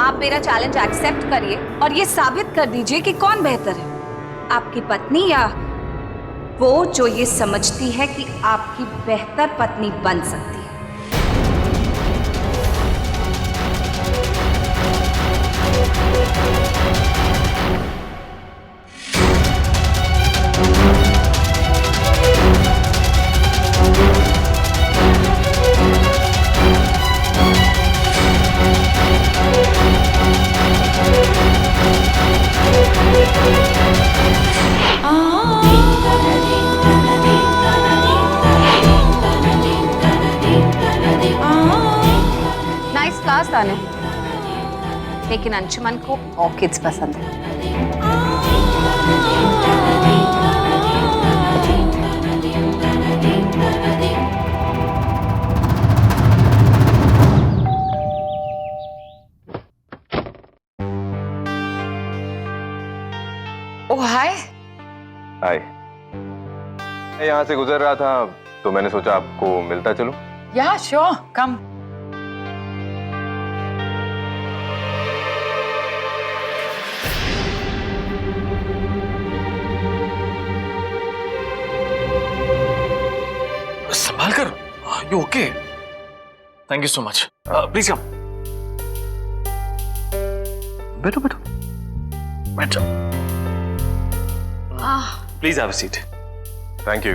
आप मेरा challenge accept करिए और ये साबित कर दीजिए कि कौन बेहतर है, आपकी पत्नी या वो जो ये समझती है कि आपकी बेहतर पत्नी बन सकती है। नाइस क्लास ताने, लेकिन अंशुमन को ऑर्किड्स पसंद है। ओह हाय। हाय। मैं यहाँ से गुजर रहा था तो मैंने सोचा आपको मिलता चलूं। या श्योर, कम। संभाल कर। You okay? Thank you so much. Please come. बैठो बैठो बैठो। Please have a seat. Thank you.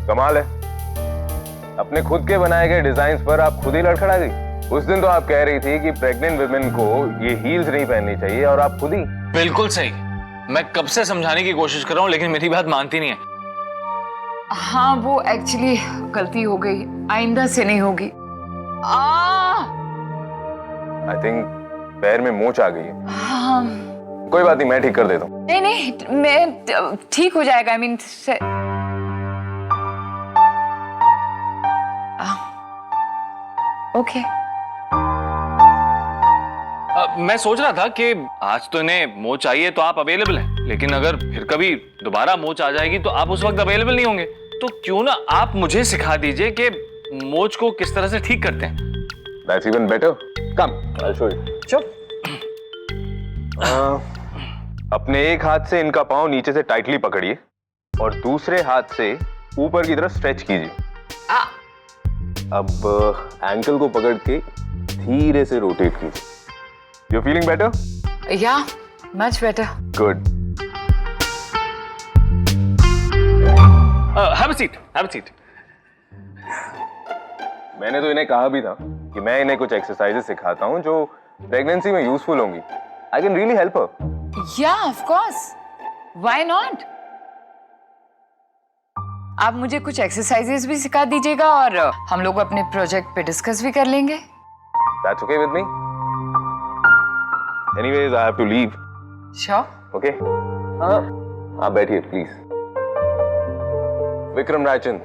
कमाल है, अपने खुद के बनाए गए डिजाइन्स पर आप खुद ही लड़खड़ा गई। उस दिन तो आप कह रही थी कि प्रेग्नेंट वुमेन को ये हील्स नहीं पहननी चाहिए और आप खुद ही। बिल्कुल सही। मैं कब से समझाने की कोशिश कर रहा हूँ लेकिन मेरी बात मानती नहीं है। हाँ वो एक्चुअली गलती हो गई, आइंदा से नहीं होगी। आई थिंक पैर में मोच आ गई है। हाँ। कोई बात नहीं, मैं ठीक कर देता हूँ। नहीं नहीं, मैं ठीक हो जाएगा। I mean okay. मैं सोच रहा था कि आज तो इन्हें मोच आई है तो आप अवेलेबल हैं, लेकिन अगर फिर कभी दोबारा मोच आ जाएगी तो आप उस वक्त अवेलेबल नहीं होंगे। तो क्यों ना आप मुझे सिखा दीजिए कि मोच को किस तरह से ठीक करते हैं। That's even better. Come, I'll show you. चुप। अपने एक हाथ से इनका पाँव नीचे से टाइटली पकड़िए और दूसरे हाथ से ऊपर की तरफ स्ट्रेच कीजिए। अब एंकल को पकड़ के धीरे से रोटेट कीजिए। You feeling better? Yeah, much better. Good. Have a seat. Have a seat. मैंने तो इन्हें कहा भी था कि मैं इन्हें कुछ एक्सरसाइजेस सिखाता हूँ जो प्रेगनेंसी में यूजफुल होंगी। I can really help her. Yeah, of course. Why not? आप मुझे कुछ एक्सरसाइजेस भी सिखा दीजिएगा और हम लोग अपने प्रोजेक्ट पे डिस्कस भी कर लेंगे। That's okay with me. Anyways, I have to leave. Sure. Okay? आप बैठिए please. Vikram Raichand.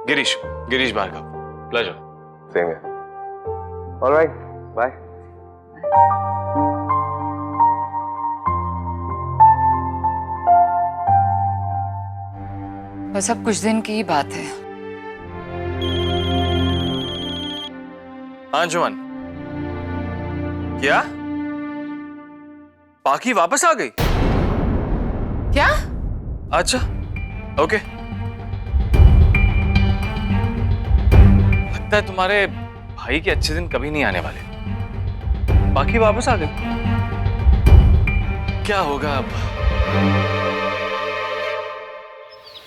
Girish Bhargav. Pleasure. Same here. All right. Bye. बस अब कुछ दिन की ही बात है। अंशुमन, क्या पाखी वापस आ गई? क्या? अच्छा, ओके। लगता है तुम्हारे भाई के अच्छे दिन कभी नहीं आने वाले। पाखी वापस आ गई। क्या होगा अब?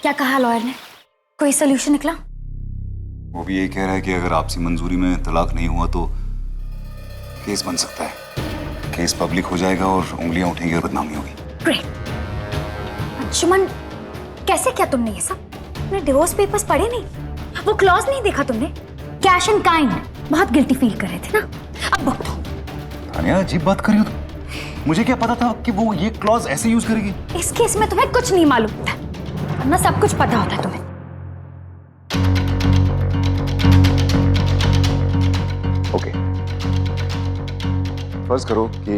क्या कहा लॉयर ने? कोई सोल्यूशन निकला? वो भी यही कह रहा है कि अगर आपसी मंजूरी में तलाक नहीं हुआ तो केस बन सकता है। केस पब्लिक हो जाएगा और उंगलियां उठेंगी और बदनामी होगी। ग्रेट। अंशुमन, कैसे किया तुमने ये सब? तुमने डिवोर्स पेपर्स पढ़े नहीं? वो क्लॉज नहीं देखा तुमने? Cash and kind. बहुत गिल्टी फील कर रहे थे ना? अब भुगतो। तानिया, अजीब बात कर रही हो तुम। मुझे क्या पता था कि वो ये क्लॉज ऐसे यूज करेगी। इस केस में तुम्हें कुछ नहीं मालूम था, वरना सब कुछ पता होता तुम्हें। ओके, फर्ज करो कि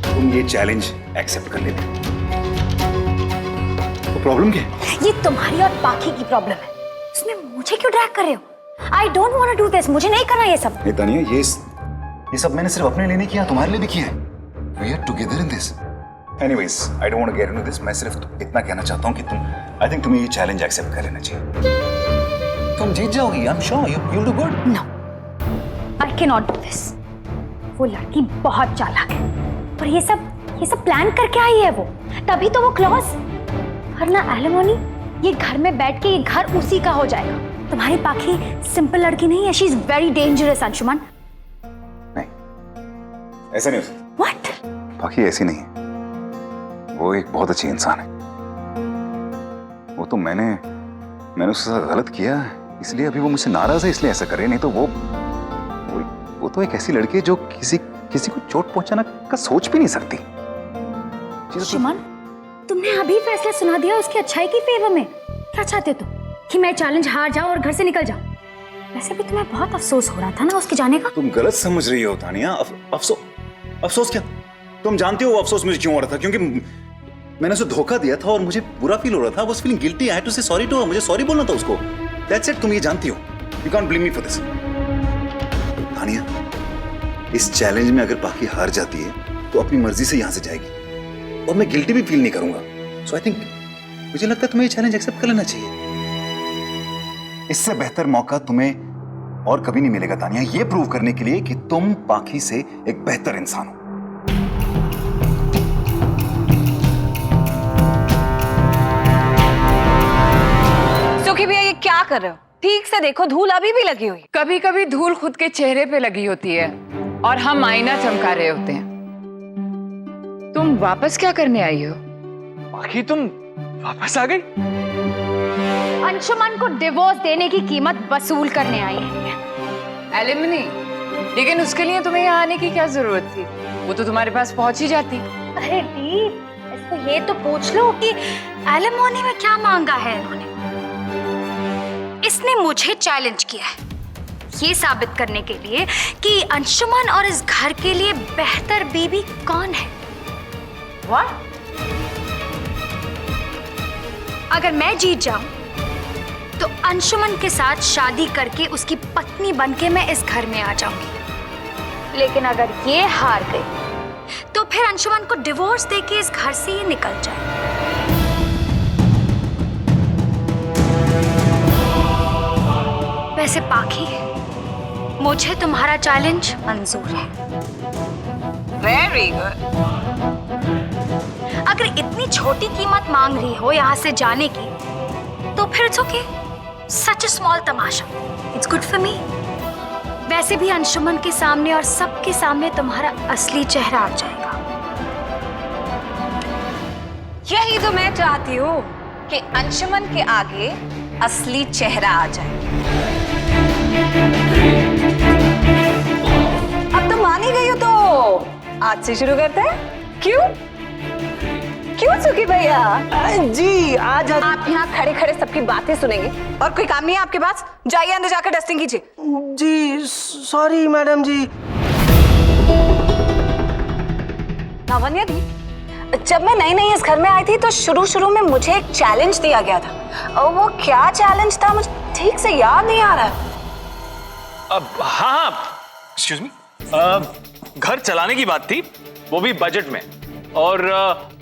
तुम ये चैलेंज एक्सेप्ट कर लेते, तो प्रॉब्लम क्या है? ये तुम्हारी और बाकी की प्रॉब्लम है। इसमें मुझे क्यों ड्रैग कर रहे हो? I don't want to do this. मुझे नहीं करना ये सब। नहीं तानिया, ये ये सब मैंने सिर्फ अपने लिए नहीं किया, तुम्हारे लिए भी किया है। We are together in this. Anyways, I don't want to get into this. मैं सिर्फ इतना कहना चाहता हूँ कि I think तुम्हें ये चैलेंज एक्सेप्ट कर लेना चाहिए। तुम जीत जाओगी, I'm sure you'll do good. No, I cannot do this. वो लड़की बहुत चालाक है और ये सब प्लान करके आई है वो, तभी तो वो क्लॉज। वरना एलिमोनी ये घर में बैठ के ये घर उसी का हो जाएगा। तुम्हारी पाखी सिंपल लड़की नहीं है, she is very dangerous Anshuman. नहीं, ऐसा नहीं हो सकता। What? बाकी ऐसी नहीं है, वो एक बहुत अच्छी इंसान है। वो तो मैंने उसके साथ गलत किया इसलिए अभी वो मुझसे नाराज है, इसलिए ऐसा करे। नहीं तो वो तो एक ऐसी लड़की है जो किसी को चोट पहुंचाना का सोच भी नहीं सकती। अंशुमन, तुमने अभी फैसला सुना दिया उसकी अच्छाई की फेवर में। क्या चाहते तुम कि मैं चैलेंज हार जाऊं और घर से निकल जाऊं? वैसे भी तुम्हें बहुत अफसोस हो रहा था ना उसके जाने का। तुम गलत समझ रही हो तानिया। अफसोस क्या? तुम जानती हो वो अफसोस मुझे क्यों हो रहा था? क्योंकि मैंने उसे धोखा दिया था और मुझे बुरा फील हो रहा था। I was feeling guilty. I had to say sorry to her. मुझे सॉरी बोलना था उसको। That's it. तुम ये जानती हो। You can't blame me for this. Tania, इस चैलेंज में अगर पाखी हार जाती है तो अपनी मर्जी से यहाँ से जाएगी और मैं गिल्टी भी फील नहीं करूंगा। So I think मुझे लगता है तुम्हें ये चैलेंज एक्सेप्ट कर लेना चाहिए। इससे बेहतर मौका तुम्हें और कभी नहीं मिलेगा तानिया, ये प्रूव करने के लिए कि तुम पाखी से एक बेहतर इंसान हो। सुखी भैया ये क्या कर रहे हो? ठीक से देखो, धूल अभी भी लगी हुई। कभी कभी धूल खुद के चेहरे पे लगी होती है और हम आईना चमका रहे होते हैं। तुम वापस क्या करने आई हो? बाकी तुम वापस आ गई? अंशुमन को डिवोर्स देने की कीमत वसूल करने आई है। एलिमनी, लेकिन उसके लिए तुम्हें यहाँ आने की क्या जरूरत थी? वो तो तुम्हारे पास पहुंच ही जाती। अरे दीप, इसको ये तो पूछ लो कि एलिमोनी में क्या मांगा है इन्होंने। इसने मुझे चैलेंज किया है ये साबित करने के लिए कि अंशुमन और इस घर के लिए बेहतर बीवी कौन है। What? अगर मैं जीत जाऊं तो अंशुमन के साथ शादी करके उसकी पत्नी बनके मैं इस घर में आ जाऊंगी। लेकिन अगर ये हार गई तो फिर अंशुमन को डिवोर्स देके इस घर से ये निकल जाए। वैसे पाखी, मुझे तुम्हारा चैलेंज मंजूर है। Very good. अगर इतनी छोटी कीमत मांग रही हो यहाँ से जाने की तो फिर it's okay. Such a small Tamasha, it's good for me. वैसे भी अंशुमन के सामने और सबके सामने तुम्हारा असली चेहरा आ जाएगा। यही तो मैं चाहती हूँ कि अंशुमन के आगे असली चेहरा आ जाए। अब तो मान ही गई हो तो आज से शुरू करते हैं। क्यों सुखी भैया? जी आज आप यहाँ खड़े खड़े सबकी बातें सुनेंगे और कोई काम नहीं है आपके पास? जाइए अंदर जाकर डस्टिंग कीजिए। जी सॉरी मैडम जी। लावण्या दी, जब मैं नई इस घर में आई थी तो शुरू में मुझे एक चैलेंज दिया गया था और वो क्या चैलेंज था मुझे ठीक से याद नहीं आ रहा। हाँ, एक्सक्यूज मी, घर चलाने की बात थी, वो भी बजट में और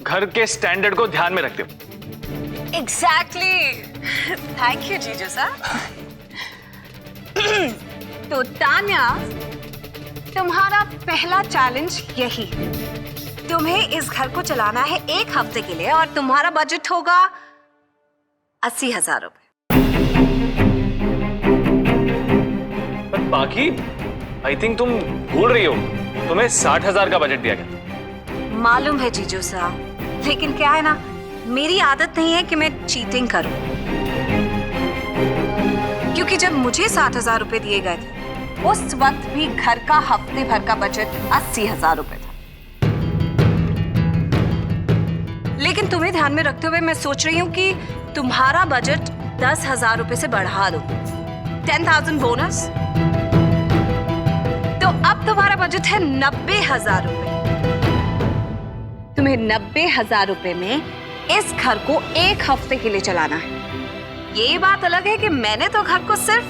घर के स्टैंडर्ड को ध्यान में रखते हुए। एग्जैक्टली, थैंक यू जीजू सर। तो तान्या, तुम्हारा पहला चैलेंज यही है। तुम्हें इस घर को चलाना है 1 हफ्ते के लिए और तुम्हारा बजट होगा 80,000 रुपए। पर बाकी आई थिंक तुम भूल रही हो, तुम्हें 60,000 का बजट दिया गया। मालूम है जीजू साहब, लेकिन क्या है ना, मेरी आदत नहीं है कि मैं चीटिंग करूं। क्योंकि जब मुझे 60,000 रुपए दिए गए थे उस वक्त भी घर का हफ्ते भर का बजट 80,000 रुपए था। लेकिन तुम्हें ध्यान में रखते हुए मैं सोच रही हूँ कि तुम्हारा बजट 10,000 रुपए से बढ़ा दो, 10,000 बोनस। तो अब तुम्हारा बजट है 90,000 रुपए। तुम्हें 90,000 रुपए में इस घर को 1 हफ्ते के लिए चलाना है। ये बात अलग है कि मैंने तो घर को सिर्फ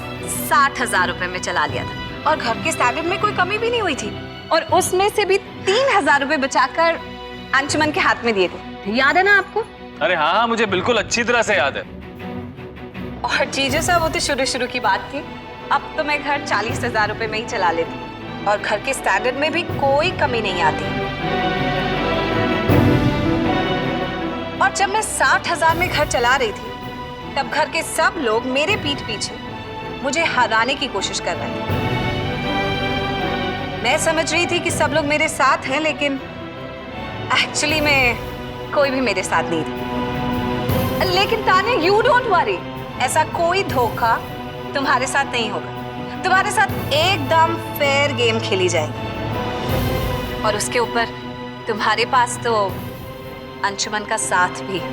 60,000 रुपए में चला लिया था और घर के स्टैंडर्ड में कोई कमी भी नहीं हुई थी। और उसमें से भी 3,000 रुपए बचाकर अंशुमन के हाथ में दिए थे, याद है ना आपको? अरे हाँ हाँ, मुझे बिल्कुल अच्छी तरह से याद है। और चीजों से वो तो शुरू की बात थी। अब तो मैं घर 40,000 रुपए में ही चला लेती और घर के स्टैंडर्ड में भी कोई कमी नहीं आती। और जब मैं 60,000 में घर चला रही थी तब घर के सब लोग मेरे पीठ पीछे मुझे हराने की कोशिश कर रहे थे। मैं समझ रही थी कि सब लोग मेरे साथ हैं, लेकिन एक्चुअली में कोई भी मेरे साथ नहीं था। लेकिन तान्या, यू डोंट वरी, ऐसा कोई धोखा तुम्हारे साथ नहीं होगा। तुम्हारे साथ एकदम फेयर गेम खेली जाएगी और उसके ऊपर तुम्हारे पास तो अंशुमन का साथ भी है।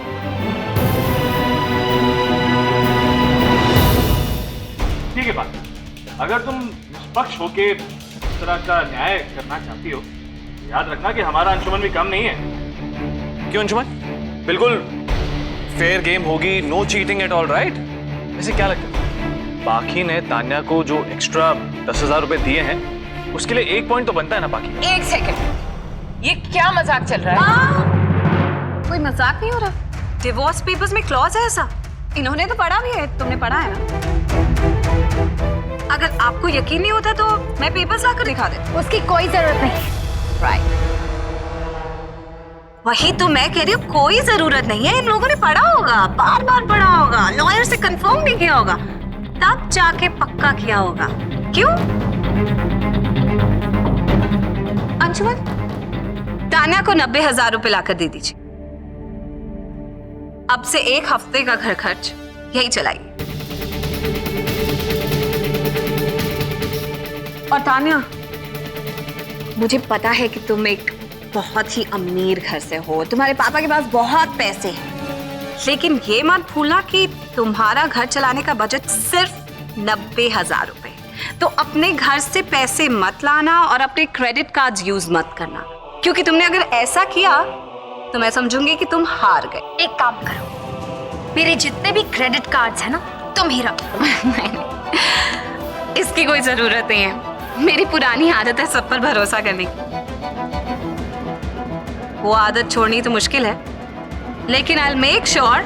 ठीक है बात, अगर तुम निष्पक्ष होके इस तरह का न्याय करना चाहती हो, याद रखना कि हमारा अंशुमन भी कम नहीं है। क्यों अंशुमन? बिल्कुल फेयर गेम होगी, no cheating at all, right? वैसे क्या लगता है, बाकी ने तान्या को जो एक्स्ट्रा 10,000 रुपए दिए हैं उसके लिए 1 पॉइंट तो बनता है ना बाकी? 1 सेकंड, ये क्या मजाक चल रहा है? कोई मजाक नहीं हो रहा। डिवोर्स पेपर्स में क्लॉज है ऐसा, इन्होंने तो पढ़ा भी है, तुमने पढ़ा है ना? अगर आपको यकीन नहीं होता तो मैं पेपर्स लाकर दिखा दे। उसकी कोई जरूरत नहीं। राइट, वही तो मैं कह रही हूँ, कोई जरूरत नहीं है। इन लोगों ने पढ़ा होगा, बार बार पढ़ा होगा, लॉयर से कंफर्म भी किया होगा, तब जाके पक्का किया होगा। क्यों? अंशुमन, तान्या को 90,000 रुपए लाकर दे दीजिए। अब से 1 हफ्ते का घर खर्च यही चलाइए। और तान्या, मुझे पता है कि तुम एक बहुत ही अमीर घर से हो, तुम्हारे पापा के पास बहुत पैसे हैं, लेकिन ये मत भूलना कि तुम्हारा घर चलाने का बजट सिर्फ 90,000 रुपए। तो अपने घर से पैसे मत लाना और अपने क्रेडिट कार्ड्स यूज मत करना, क्योंकि तुमने अगर ऐसा किया तो मैं समझूंगी कि तुम हार गए। एक काम करो, मेरे जितने भी क्रेडिट कार्ड्स हैं ना, तुम ही रखो। नहीं, इसकी कोई जरूरत नहीं है। मेरी पुरानी आदत है सब पर भरोसा करने की। वो आदत छोड़नी तो मुश्किल है, लेकिन आई विल मेक श्योर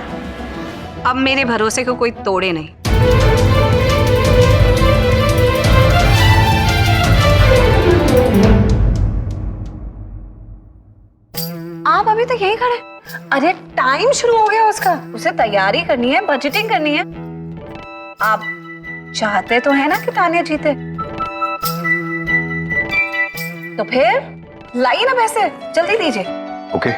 अब मेरे भरोसे को कोई तोड़े नहीं। आप अभी तक यहीं खड़े? अरे टाइम शुरू हो गया उसका, उसे तैयारी करनी है, बजटिंग करनी है। आप चाहते तो है ना कि तान्या जीते, तो फिर लाइए ना पैसे, जल्दी दीजिए। ओके।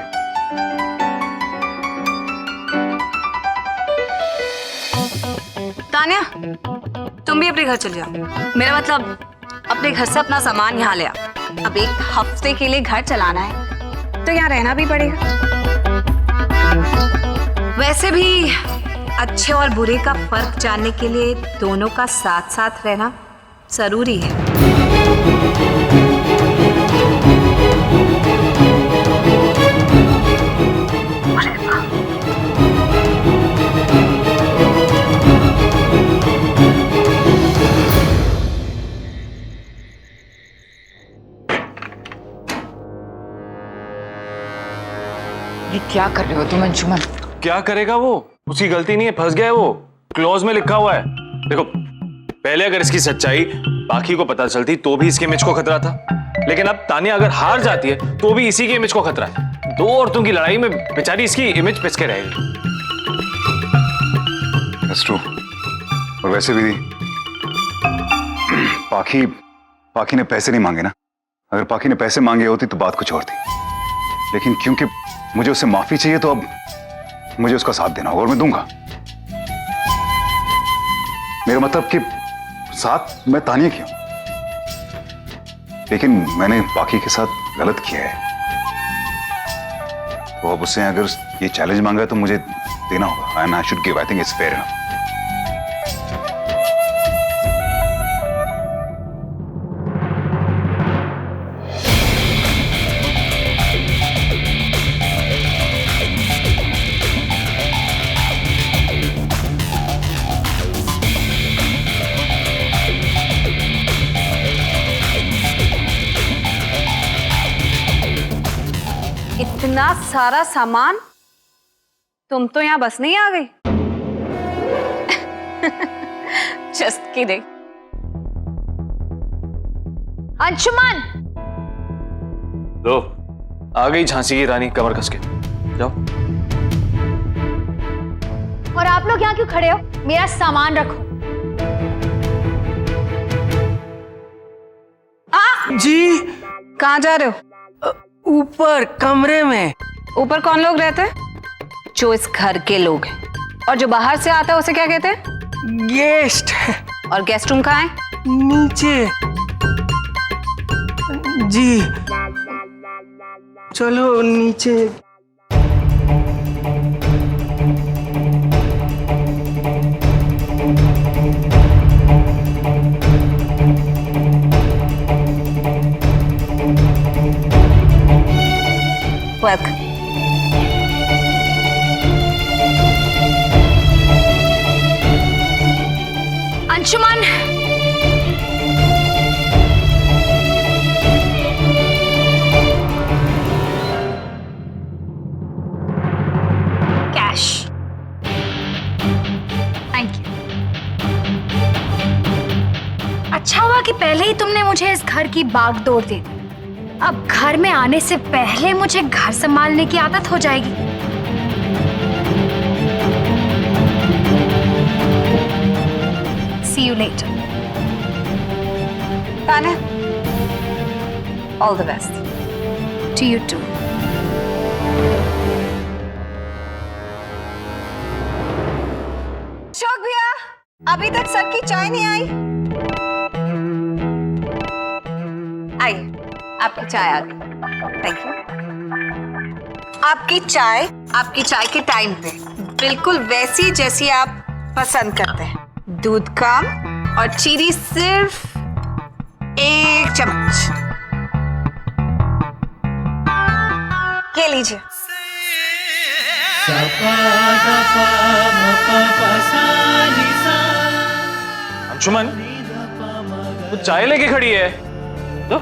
तान्या, तुम भी अपने घर चले जाओ। मेरा मतलब अपने घर से अपना सामान यहाँ ले आओ। अब 1 हफ्ते के लिए घर चलाना है तो यहाँ रहना भी पड़ेगा। वैसे भी अच्छे और बुरे का फर्क जानने के लिए दोनों का साथ साथ रहना जरूरी है। ये क्या कर रहे हो तुम अंशुमन? क्या करेगा वो? उसकी गलती नहीं है, फंस गया है वो। क्लॉज में लिखा हुआ है। देखो, पहले अगर इसकी सच्चाई बाकी को पता चलती तो भी इसके इमेज को खतरा था, लेकिन अब तान्या अगर हार जाती है तो भी इसी के इमेज को खतरा है। 2 औरतों की लड़ाई में बेचारी इसकी इमेज पिस के रहेगी। That's true। और वैसे भी पाखी ने पैसे नहीं मांगे ना। अगर पाखी ने पैसे मांगे होती तो बात कुछ और थी, लेकिन क्योंकि मुझे उससे माफी चाहिए तो अब मुझे उसका साथ देना होगा और मैं दूंगा। मेरा मतलब कि साथ मैं तान्या की हूं, लेकिन मैंने पाखी के साथ गलत किया है, तो अब उससे अगर ये चैलेंज मांगा है तो मुझे देना होगा। And I should give. I think it's fair enough. इतना सारा सामान, तुम तो यहाँ बस नहीं आ गई? Just kidding. अंशुमन, लो, आ गई झांसी की रानी कमर कस के। जाओ। और आप लोग यहाँ क्यों खड़े हो? मेरा सामान रखो। जी कहाँ जा रहे हो? ऊपर कमरे में। ऊपर कौन लोग रहते हैं? जो इस घर के लोग हैं। और जो बाहर से आता है उसे क्या कहते हैं? गेस्ट। और गेस्ट रूम कहाँ है? नीचे। जी चलो नीचे। Welcome. Anshuman, cash. Thank you. अच्छा हुआ कि पहले ही तुमने मुझे इस घर की बागडोर दे दी। अब घर में आने से पहले मुझे घर संभालने की आदत हो जाएगी। See you later. Tanya, all the best. To you too. Ashok भैया, अभी तक सर की चाय नहीं आई। आइए, आपकी चाय आ गई। Thank you. आपकी चाय के टाइम पे, बिल्कुल वैसी जैसी आप पसंद करते हैं। दूध कम और चीनी सिर्फ 1 चम्मच। ये लीजिए। अंशुमन, वो चाय लेके खड़ी है। दो।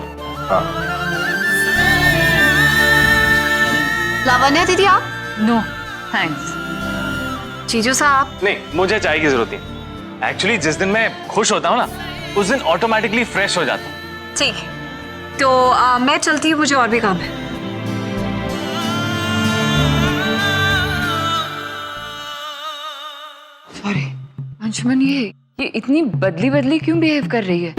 हाँ। लावण्या दीदी, आप? No thanks. जीजू साहब? नहीं, मुझे चाय की जरूरत नहीं। एक्चुअली जिस दिन मैं खुश होता हूँ ना, उस दिन ऑटोमेटिकली फ्रेश हो जाता हूँ। ठीक है, तो मैं चलती हूँ, मुझे और भी काम है। सॉरी अंशुमन, ये इतनी बदली बदली क्यों बिहेव कर रही है?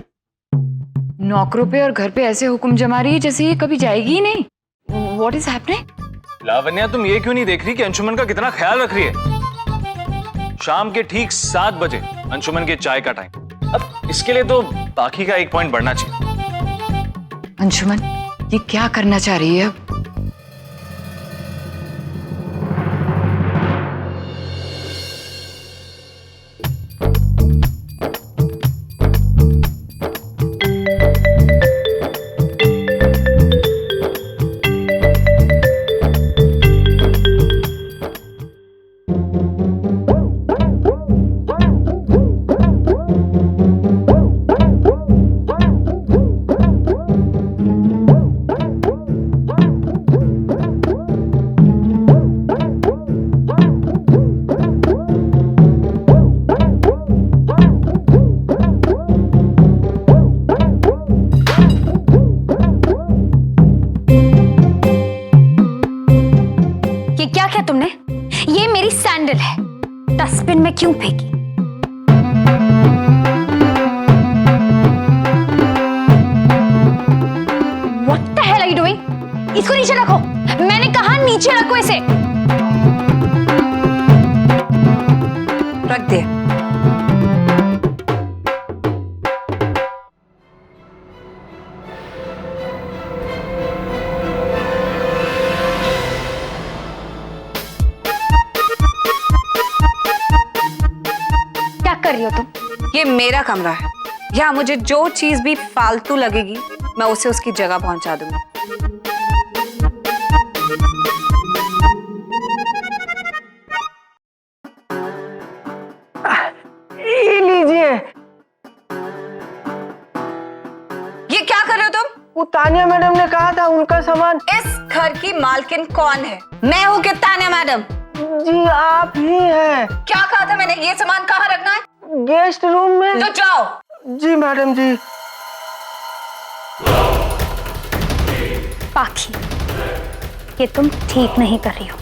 नौकरों पे और घर पे ऐसे हुक्म जमा रही है जैसे ये कभी जाएगी ही नहीं। What is happening? लावण्या, तुम ये क्यों नहीं देख रही कि अंशुमन का कितना ख्याल रख रही है? शाम के ठीक 7 बजे अंशुमन के चाय का टाइम। अब इसके लिए तो बाकी का 1 पॉइंट बढ़ना चाहिए। अंशुमन, ये क्या करना चाह रही है अब? तुमने? ये मेरी सैंडल है, डस्टबिन में क्यों फेंकी? What the hell are you doing? इसको नीचे रखो। मैंने कहा नीचे रखो इसे। रख दे। कर रही हो तुम? ये मेरा कमरा है, यहाँ मुझे जो चीज भी फालतू लगेगी मैं उसे उसकी जगह पहुंचा दूंगी। ये लीजिए। ये क्या कर रहे हो तुम? वो तानिया मैडम ने कहा था उनका सामान। इस घर की मालकिन कौन है? मैं हूँ कि तान्या मैडम? जी आप ही हैं। क्या कहा था मैंने? ये सामान कहाँ रखना है? गेस्ट रूम में। तो जाओ। जी मैडम जी। पाखी, ये तुम ठीक नहीं कर रही हो।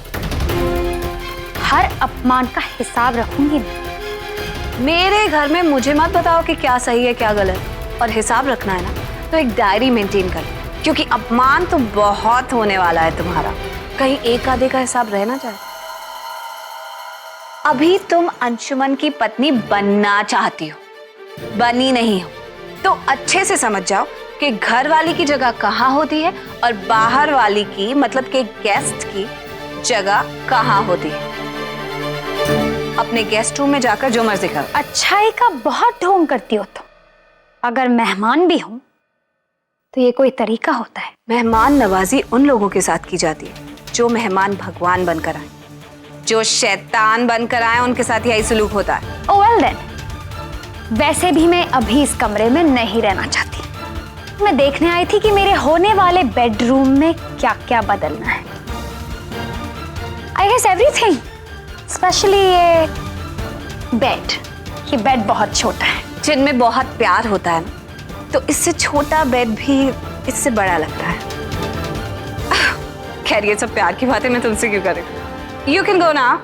हर अपमान का हिसाब रखूंगी मैं। मेरे घर में मुझे मत बताओ कि क्या सही है क्या गलत, और हिसाब रखना है ना तो एक डायरी मेंटेन कर लो, क्योंकि अपमान तो बहुत होने वाला है तुम्हारा। कहीं एक आधे का हिसाब रह ना जाए। अभी तुम अंशुमन की पत्नी बनना चाहती हो, बनी नहीं हो, तो अच्छे से समझ जाओ कि घर वाली की जगह कहाँ होती है और बाहर वाली की, मतलब कि गेस्ट की जगह कहाँ होती है। अपने गेस्ट रूम में जाकर जो मर्जी करो। अच्छाई का बहुत ढोंग करती हो तुम। अगर मेहमान भी हूं तो ये कोई तरीका होता है? मेहमान नवाजी उन लोगों के साथ की जाती है जो मेहमान भगवान बनकर आए। जो शैतान बनकर आए उनके साथ यही सलूक होता है। Oh well then, वैसे भी मैं अभी इस कमरे में नहीं रहना चाहती। मैं देखने आई थी कि मेरे होने वाले बेडरूम में क्या क्या बदलना है। आई गेस एवरीथिंग, स्पेशली ये बेड। ये बेड बहुत छोटा है। जिनमें बहुत प्यार होता है ना, तो इससे छोटा बेड भी इससे बड़ा लगता है। खैर ये सब प्यार की बातें मैं तुमसे क्यों करूं? You can go now.